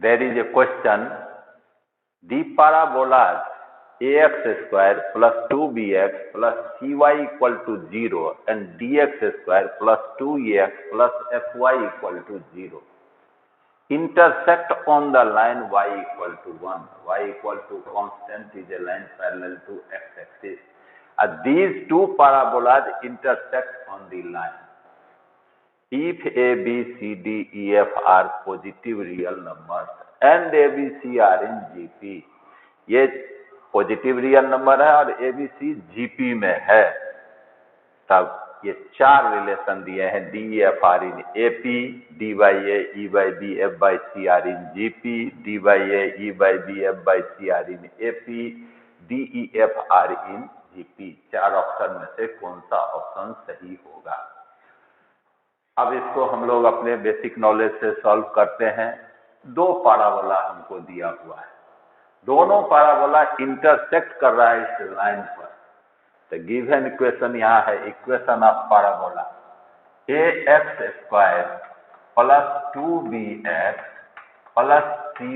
there is a question, the parabolas ax square plus 2bx plus cy equal to 0 and dx square plus 2ex plus fy equal to 0 intersect on the line y equal to 1. Y equal to constant is a line parallel to x-axis. These two parabolas intersect on the line. If a, b, c, d, e, f are positive real numbers and a, b, c are in GP, ये positive real number है और ए B सी GP में है, तब ये चार relation दिए हैं, D F are in AP, D by A E by B F by C are in GP, D by A E by B F by C are in AP, D E F are in GP. चार option में से कौन सा option सही होगा? अब इसको हम लोग अपने बेसिक नॉलेज से सॉल्व करते हैं। दो पैराबोला हमको दिया हुआ है, दोनों पैराबोला इंटरसेक्ट कर रहा है इस लाइन पर। तो गिवन इक्वेशन यहाँ है, equation of parabola A X square plus 2bx plus cy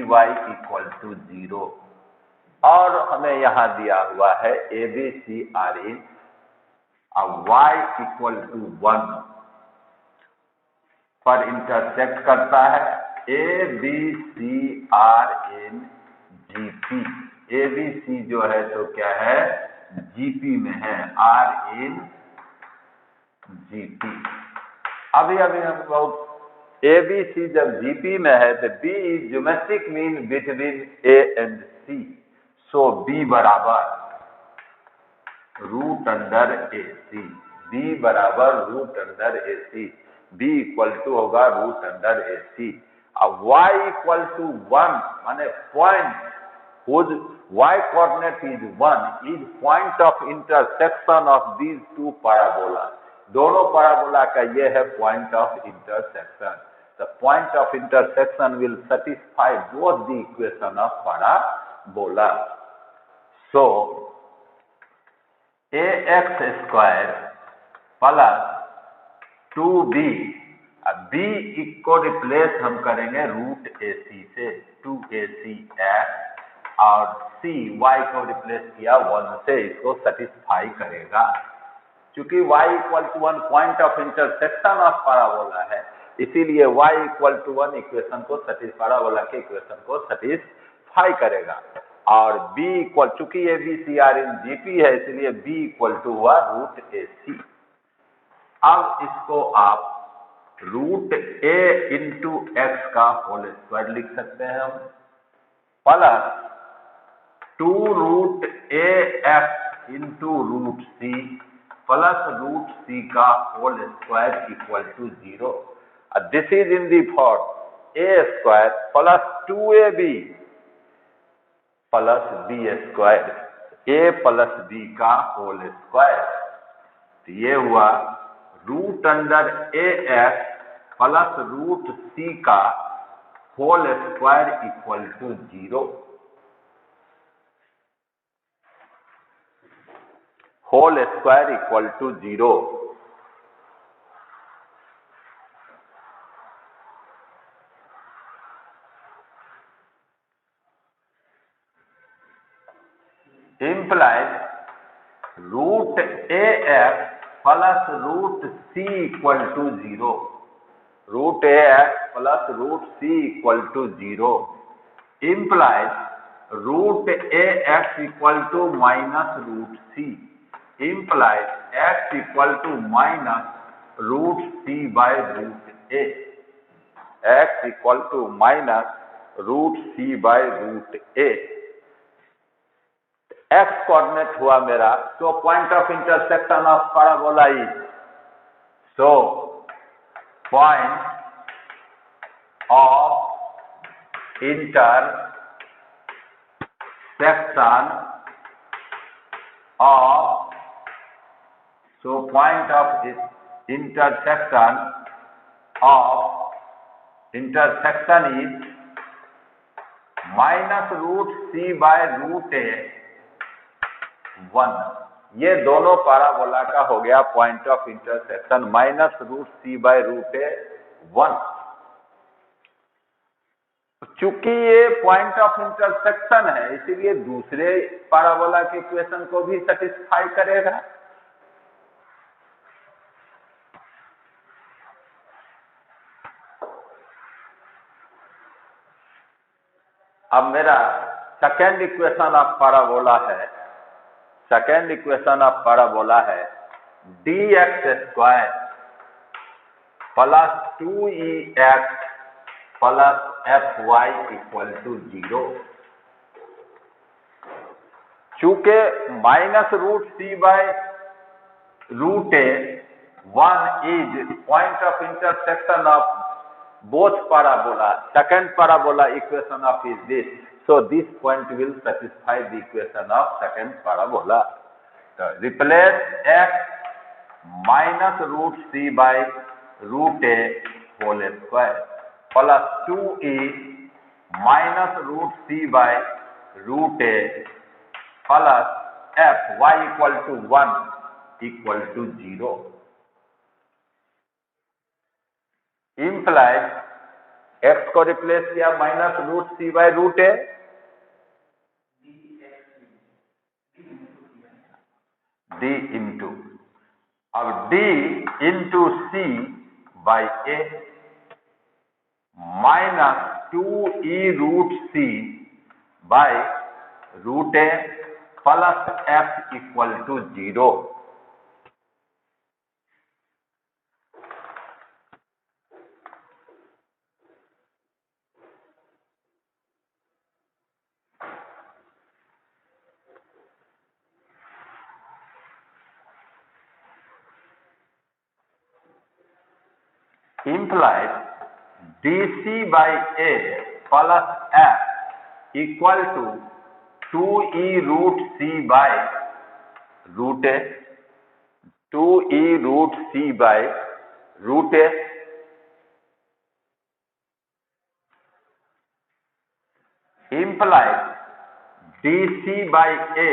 equal to 0, और हमें यहाँ दिया हुआ है A B C are in y equal to 1 पर इंटरसेक्ट करता है। A B C are in GP, A B C जो है तो क्या है, जीपी में है, आर इन जीपी। अभी हम लोग ए बी सी जब जीपी में है तो B is geometric mean between A and C, so B बराबर root under A C, B बराबर root under A C, B equal to होगा रूट अंडर ए सी। अब y इक्वल टू 1 माने point whose y coordinate is 1 is point of intersection of these two parabola। दोनों parabola का ये है point of intersection। The point of intersection will satisfy both the equation of parabola। So ax square plus 2b, b को replace हम करेंगे root A सी से, 2ac x, और c y को रिप्लेस किया 1 से, इसको सेटिस्फाई करेगा। चूंकि y equal to 1 point of intersection of parabola है, इसीलिए y इक्वल टू 1 इक्वेशन को पैराबोला के इक्वेशन को सेटिस्फाई करेगा। और b इक्वल, चूंकि A B C are in GP है, इसलिए b इक्वल टू हुआ रूट ए सी। अब इसको आप रूट ए इंटू एक्स का होल स्क्वायर लिख सकते हैं हम, plus 2 root A X into root C plus root C का whole square equal to 0। This is in the form A square plus 2ab प्लस B square, A plus B का whole square. तो ये हुआ root under A X plus root C का whole square equal to 0। Whole square equal to 0। implies root A X plus root C equal to 0, root A X plus root C equal to 0 implies root A X equal to minus root C, implies X equal to minus root C by root A, X equal to minus root C by root A. X coordinate हुआ मेरा, तो point of intersection of parabola is, so point of intersection of, so point of intersection is minus root C by root A 1। ये दोनों parabola का हो गया point of intersection, minus root C by root A 1। चूंकि ये point of intersection है इसीलिए दूसरे पैराबोला के इक्वेशन को भी सेटिस्फाई करेगा। अब मेरा सेकेंड इक्वेशन ऑफ पैराबोला है, सेकेंड इक्वेशन ऑफ पैराबोला है dx² प्लस 2ex प्लस fy इक्वल टू 0। चूंकि -√c/√a 1 is point of intersection of both parabola, second parabola equation of is this, so this point will satisfy the equation of second parabola. So replace x -√c/√a whole square plus 2e -√c/√a plus fy equal to 1 equal to 0 implies x को replace किया -√c/√a d into अब d into c/a -2e√c/√a plus f equal to 0। implies dc/a plus f equal to 2e√c/√a 2e√c/√a implies dc/a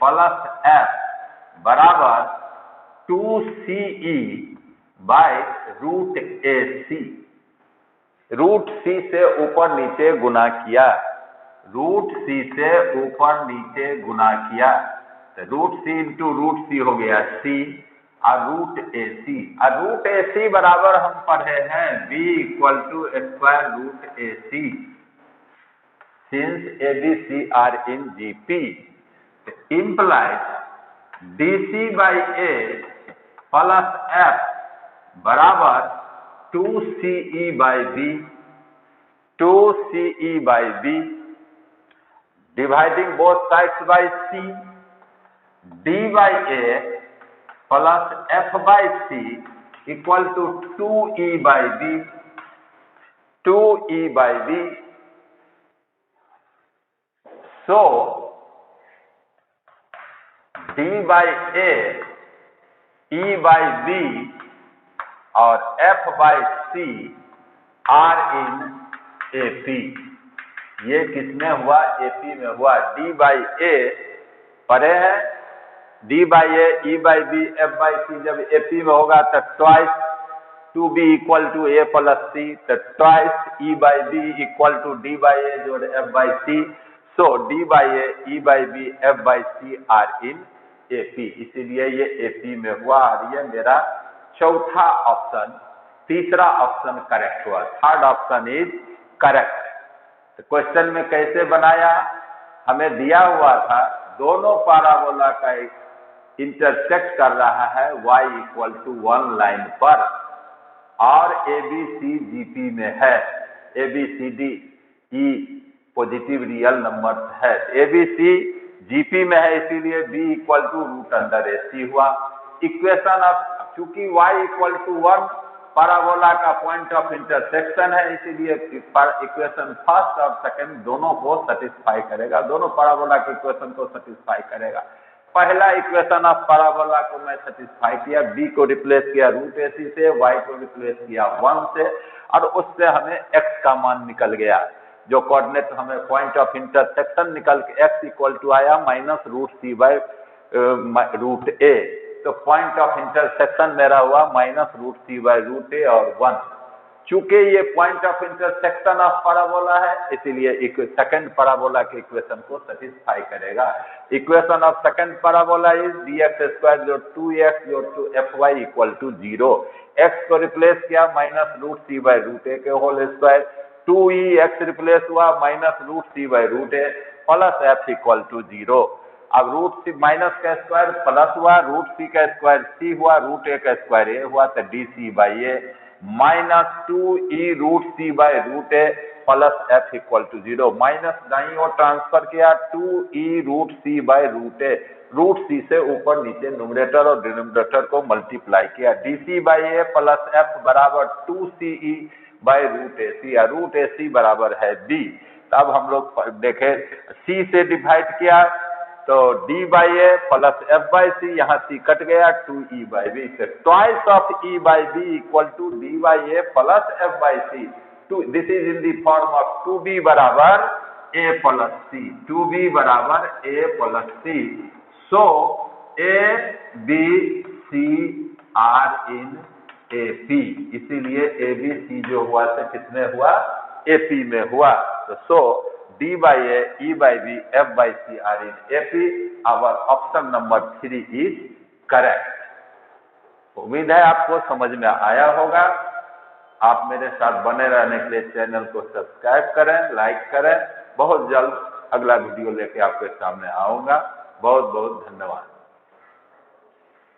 plus f बराबर 2ce/√ac √c से ऊपर नीचे गुना किया, √c से ऊपर नीचे गुना किया तो √c इंटू √c हो गया c और √ac और √ac बराबर हम पढ़े हैं b equal to √ac since ABC are in GP implies dc/a plus f बराबर 2ce/b 2ce/b dividing both sides by c d/a plus f/c equal to 2e/b 2e/b so d/a e/b और f/c are in AP। ये किसमें हुआ? AP में हुआ। d/a पढ़े हैं, d/a e/b f/c जब AP में होगा तो twice 2b equal to a plus c तो twice e/b equal to d/a जोड़ f/c so d/a e/b f/c are in AP इसीलिए ये AP में हुआ और ये मेरा चौथा ऑप्शन, तीसरा ऑप्शन करेक्ट हुआ। Third option is correct. तो क्वेश्चन में कैसे बनाया? हमें दिया हुआ था दोनों पैराबोला का इंटरसेक्ट कर रहा है y इक्वल टू 1 लाइन पर और ABC GP में है, ABCD E positive real number है, ABC GP में है इसीलिए b इक्वल टू √AC हुआ। इक्वेशन ऑफ चूंकि y इक्वल टू 1 पैराबोला का पॉइंट ऑफ इंटरसेक्शन है इसीलिए इक्वेशन फर्स्ट और सेकंड दोनों को सेटिस्फाई करेगा, दोनों पैराबोला के इक्वेशन को सेटिस्फाई करेगा। पहला इक्वेशन ऑफ पैराबोला को मैं सेटिस्फाई किया, b को रिप्लेस किया √AC से, y को रिप्लेस किया 1 से और उससे हमें x का मान निकल गया जो कोऑर्डिनेट हमें पॉइंट ऑफ इंटरसेक्शन निकल के x इक्वल टू आया -√c/√a। तो पॉइंट ऑफ इंटरसेक्शन मेरा हुआ -√c/√a और 1 चूंकि ये point of intersection of parabola है, इसीलिए सेकंड पैराबोला के इक्वेशन को सेटिस्फाई करेगा। Equation of second parabola is dx square जो 2x जो 2fy इक्वल टू 0। x को रिप्लेस किया minus root C by root A के whole square, 2e x replace हुआ minus root C by root A plus f equal to 0। अब root C minus का square plus हुआ, root C का square सी हुआ, root ए का square A हुआ, तो D C by A minus 2e root C by root A plus F equal to 0। Minus दाईं ओर ट्रांसफर किया 2e root C by root A, root C से ऊपर नीचे न्यूमरेटर और डिनोमिनेटर को मल्टीप्लाई किया, D C by A plus F बराबर 2ce बाई रूट ए सी, या रूट ए सी बराबर है डी। तब हम लोग देखे सी से डिवाइड किया तो d by A plus F by C, यहाँ सी कट गया 2e by B, twice of e by B equal to d by A plus F by C. This is in the form of 2b बराबर a plus C, 2b बराबर a plus C. So a b c are in A P, इसीलिए a b c जो हुआ तो किसमें हुआ, A P में हुआ। तो सो d by a, e by b, f by c are in AP. Our option number 3 is correct. उम्मीद है आपको समझ में आया होगा। आप मेरे साथ बने रहने के लिए चैनल को सब्सक्राइब करें, लाइक करें। बहुत जल्द अगला वीडियो लेके आपके सामने आऊंगा। बहुत बहुत धन्यवाद।